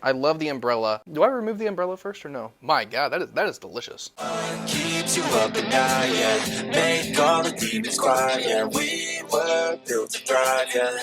I love the umbrella. Do I remove the umbrella first or no? My God, that is delicious. Keeps you up at night, yeah. Make all the demons quiet, yeah. We were built to thrive, yeah.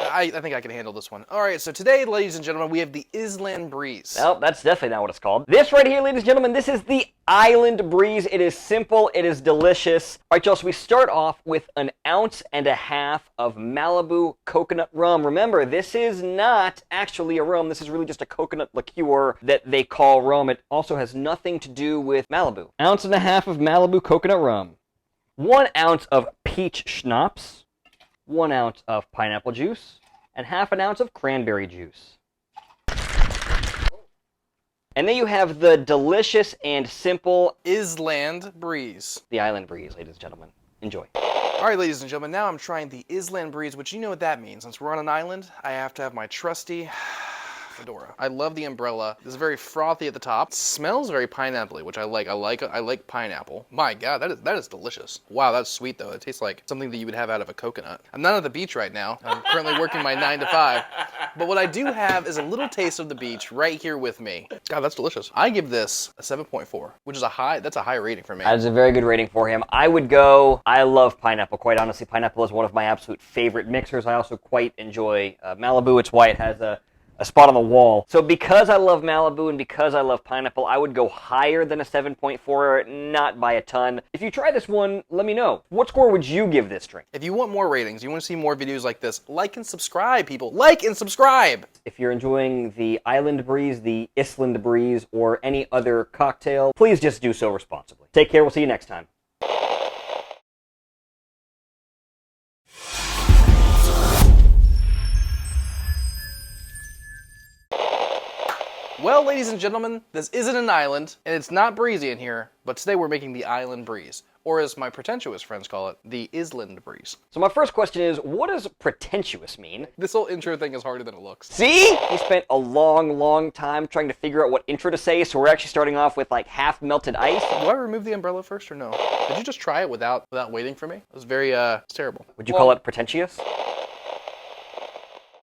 I think I can handle this one. All right, so today, ladies and gentlemen, we have the Island Breeze. Well, that's definitely not what it's called. This right here, ladies and gentlemen, this is the Island Breeze. It is simple. It is delicious. All right, y'all, so we start off with 1.5 ounces of Malibu coconut rum. Remember, this is not actually a rum. This is really just a coconut liqueur that they call rum. It also has nothing to do with Malibu. 1.5 ounces of Malibu coconut rum. 1 ounce of peach schnapps. 1 ounce of pineapple juice. And 1/2 ounce of cranberry juice. And then you have the delicious and simple Island Breeze. The Island Breeze, ladies and gentlemen. Enjoy. All right, ladies and gentlemen, now I'm trying the Island Breeze, which you know what that means. Since we're on an island, I have to have my trusty fedora. I love the umbrella. It's very frothy at the top. It smells very pineapple-y, which I like. I like pineapple. My God, that is delicious. Wow, that's sweet though. It tastes like something that you would have out of a coconut. I'm not at the beach right now. I'm currently working my 9 to 5. But what I do have is a little taste of the beach right here with me. God, that's delicious. I give this a 7.4, which is that's a high rating for me. That is a very good rating for him. I love pineapple, quite honestly. Pineapple is one of my absolute favorite mixers. I also quite enjoy Malibu. It's why it has a spot on the wall. So because I love Malibu and because I love pineapple, I would go higher than a 7.4, not by a ton. If you try this one, let me know. What score would you give this drink? If you want more ratings, you want to see more videos like this, like and subscribe, people. Like and subscribe! If you're enjoying the Island Breeze, the Island Breeze, or any other cocktail, please just do so responsibly. Take care. We'll see you next time. Well, ladies and gentlemen, this isn't an island, and it's not breezy in here, but today we're making the Island Breeze, or as my pretentious friends call it, the Island Breeze. So my first question is, what does pretentious mean? This whole intro thing is harder than it looks. See? He spent a long time trying to figure out what intro to say, so we're actually starting off with like half melted ice. Do I remove the umbrella first or no? Did you just try it without waiting for me? It was very, it's terrible. Would you call it pretentious?